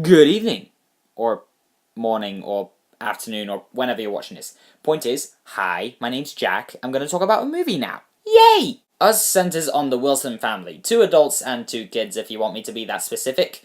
Good evening, or morning, or afternoon, or whenever you're watching this. Point is, hi, my name's Jack. I'm going to talk about a movie now. Yay! Us centers on the Wilson family, 2 adults and 2 kids, if you want me to be that specific,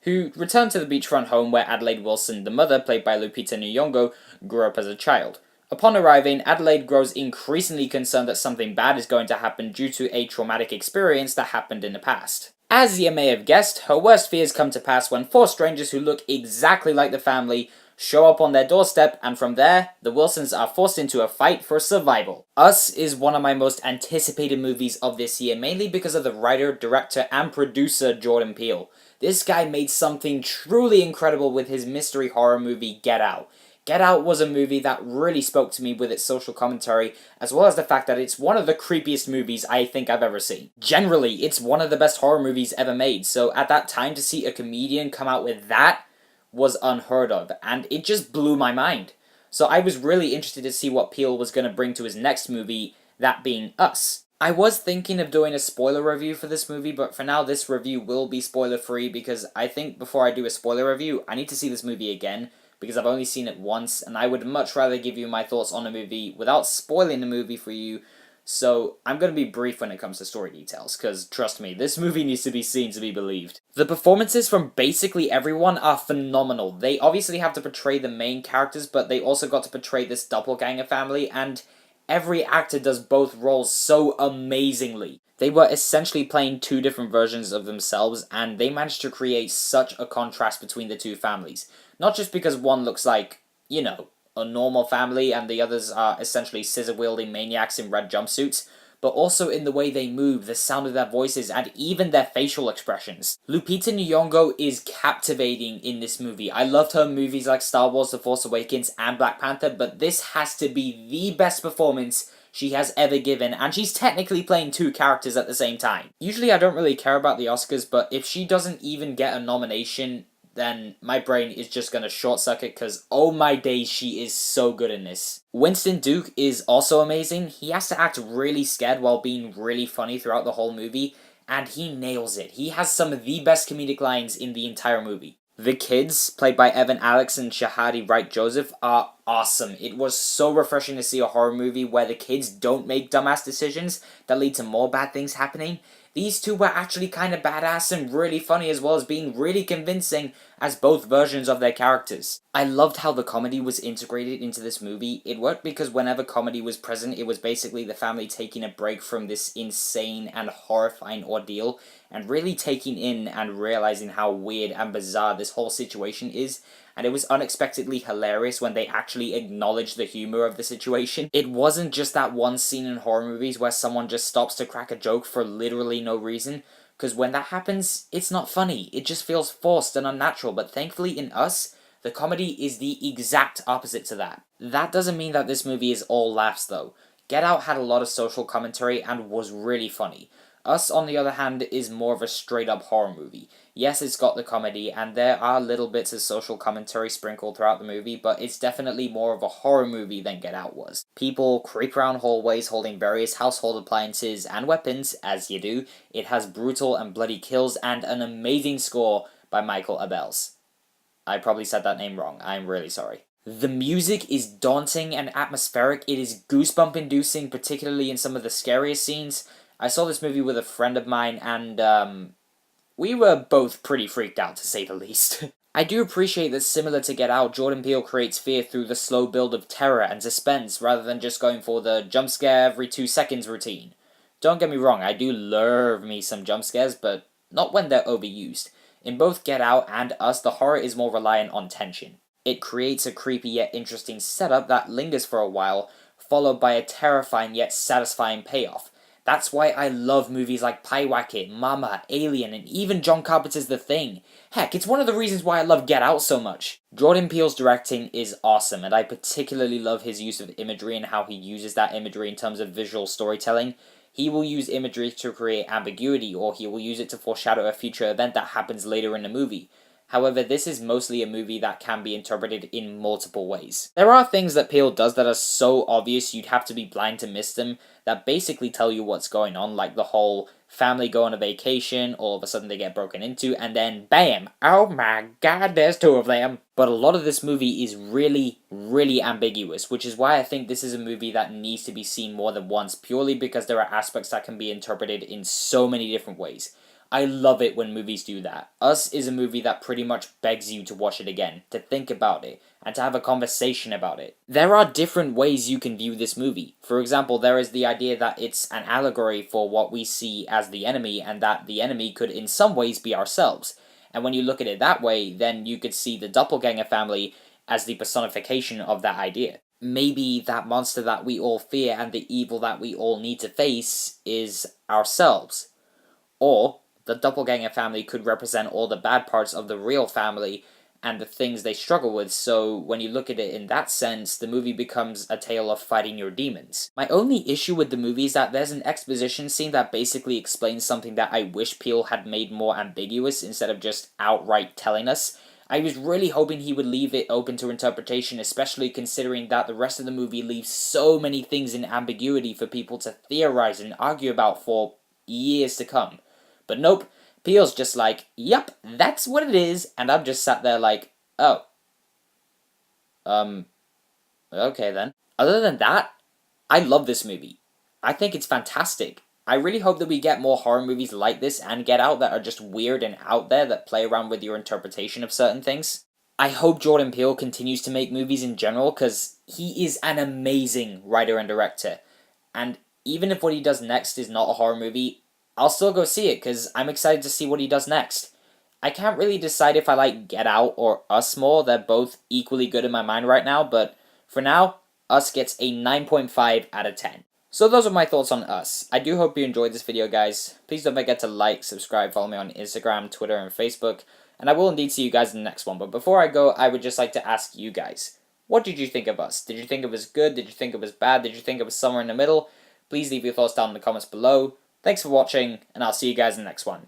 who return to the beachfront home where Adelaide Wilson, the mother, played by Lupita Nyong'o, grew up as a child. Upon arriving, Adelaide grows increasingly concerned that something bad is going to happen due to a traumatic experience that happened in the past. As you may have guessed, her worst fears come to pass when 4 strangers who look exactly like the family show up on their doorstep, and from there, the Wilsons are forced into a fight for survival. Us is one of my most anticipated movies of this year, mainly because of the writer, director, and producer Jordan Peele. This guy made something truly incredible with his mystery horror movie Get Out. Get Out was a movie that really spoke to me with its social commentary, as well as the fact that it's one of the creepiest movies I think I've ever seen. Generally, it's one of the best horror movies ever made, so at that time to see a comedian come out with that was unheard of, and it just blew my mind. So I was really interested to see what Peele was going to bring to his next movie, that being Us. I was thinking of doing a spoiler review for this movie, but for now this review will be spoiler free because I think before I do a spoiler review, I need to see this movie again, because I've only seen it once, and I would much rather give you my thoughts on the movie without spoiling the movie for you, so I'm going to be brief when it comes to story details, because trust me, this movie needs to be seen to be believed. The performances from basically everyone are phenomenal. They obviously have to portray the main characters, but they also got to portray this doppelganger family, and every actor does both roles so amazingly. They were essentially playing 2 different versions of themselves, and they managed to create such a contrast between the 2 families. Not just because one looks like, you know, a normal family and the others are essentially scissor-wielding maniacs in red jumpsuits, but also in the way they move, the sound of their voices, and even their facial expressions. Lupita Nyong'o is captivating in this movie. I loved her movies like Star Wars The Force Awakens and Black Panther, but this has to be the best performance she has ever given, and she's technically playing 2 characters at the same time. Usually I don't really care about the Oscars, but if she doesn't even get a nomination, then my brain is just gonna short circuit because oh my days, she is so good in this. Winston Duke is also amazing. He has to act really scared while being really funny throughout the whole movie, and he nails it. He has some of the best comedic lines in the entire movie. The kids, played by Evan Alex and Shahadi Wright Joseph, are awesome. It was so refreshing to see a horror movie where the kids don't make dumbass decisions that lead to more bad things happening. These 2 were actually kind of badass and really funny, as well as being really convincing as both versions of their characters. I loved how the comedy was integrated into this movie. It worked because whenever comedy was present, it was basically the family taking a break from this insane and horrifying ordeal and really taking in and realizing how weird and bizarre this whole situation is, and it was unexpectedly hilarious when they actually acknowledged the humor of the situation. It wasn't just that one scene in horror movies where someone just stops to crack a joke for literally no reason, because when that happens, it's not funny. It just feels forced and unnatural, but thankfully in Us, the comedy is the exact opposite to that. That doesn't mean that this movie is all laughs though. Get Out had a lot of social commentary and was really funny. Us, on the other hand, is more of a straight-up horror movie. Yes, it's got the comedy, and there are little bits of social commentary sprinkled throughout the movie, but it's definitely more of a horror movie than Get Out was. People creep around hallways holding various household appliances and weapons, as you do. It has brutal and bloody kills, and an amazing score by Michael Abels. I probably said that name wrong. I'm really sorry. The music is daunting and atmospheric. It is goosebump-inducing, particularly in some of the scariest scenes. I saw this movie with a friend of mine, and we were both pretty freaked out, to say the least. I do appreciate that, similar to Get Out, Jordan Peele creates fear through the slow build of terror and suspense, rather than just going for the jump scare every 2 seconds routine. Don't get me wrong, I do love me some jump scares, but not when they're overused. In both Get Out and Us, the horror is more reliant on tension. It creates a creepy yet interesting setup that lingers for a while, followed by a terrifying yet satisfying payoff. That's why I love movies like Pyewacket, Mama, Alien, and even John Carpenter's The Thing. Heck, it's one of the reasons why I love Get Out so much. Jordan Peele's directing is awesome, and I particularly love his use of imagery and how he uses that imagery in terms of visual storytelling. He will use imagery to create ambiguity, or he will use it to foreshadow a future event that happens later in the movie. However, this is mostly a movie that can be interpreted in multiple ways. There are things that Peele does that are so obvious you'd have to be blind to miss them, that basically tell you what's going on, like the whole family go on a vacation, all of a sudden they get broken into, and then BAM! Oh my god, there's two of them! But a lot of this movie is really, really ambiguous, which is why I think this is a movie that needs to be seen more than once, purely because there are aspects that can be interpreted in so many different ways. I love it when movies do that. Us is a movie that pretty much begs you to watch it again, to think about it, and to have a conversation about it. There are different ways you can view this movie. For example, there is the idea that it's an allegory for what we see as the enemy, and that the enemy could in some ways be ourselves. And when you look at it that way, then you could see the doppelganger family as the personification of that idea. Maybe that monster that we all fear and the evil that we all need to face is ourselves. Or the doppelganger family could represent all the bad parts of the real family and the things they struggle with, so when you look at it in that sense, the movie becomes a tale of fighting your demons. My only issue with the movie is that there's an exposition scene that basically explains something that I wish Peele had made more ambiguous instead of just outright telling us. I was really hoping he would leave it open to interpretation, especially considering that the rest of the movie leaves so many things in ambiguity for people to theorize and argue about for years to come. But nope, Peele's just like, yep, that's what it is, and I'm just sat there like, oh. Okay then. Other than that, I love this movie. I think it's fantastic. I really hope that we get more horror movies like this and Get Out that are just weird and out there that play around with your interpretation of certain things. I hope Jordan Peele continues to make movies in general, because he is an amazing writer and director. And even if what he does next is not a horror movie, I'll still go see it, because I'm excited to see what he does next. I can't really decide if I like Get Out or Us more. They're both equally good in my mind right now, but for now, Us gets a 9.5 out of 10. So those are my thoughts on Us. I do hope you enjoyed this video, guys. Please don't forget to like, subscribe, follow me on Instagram, Twitter, and Facebook, and I will indeed see you guys in the next one. But before I go, I would just like to ask you guys, what did you think of Us? Did you think it was good? Did you think it was bad? Did you think it was somewhere in the middle? Please leave your thoughts down in the comments below. Thanks for watching, and I'll see you guys in the next one.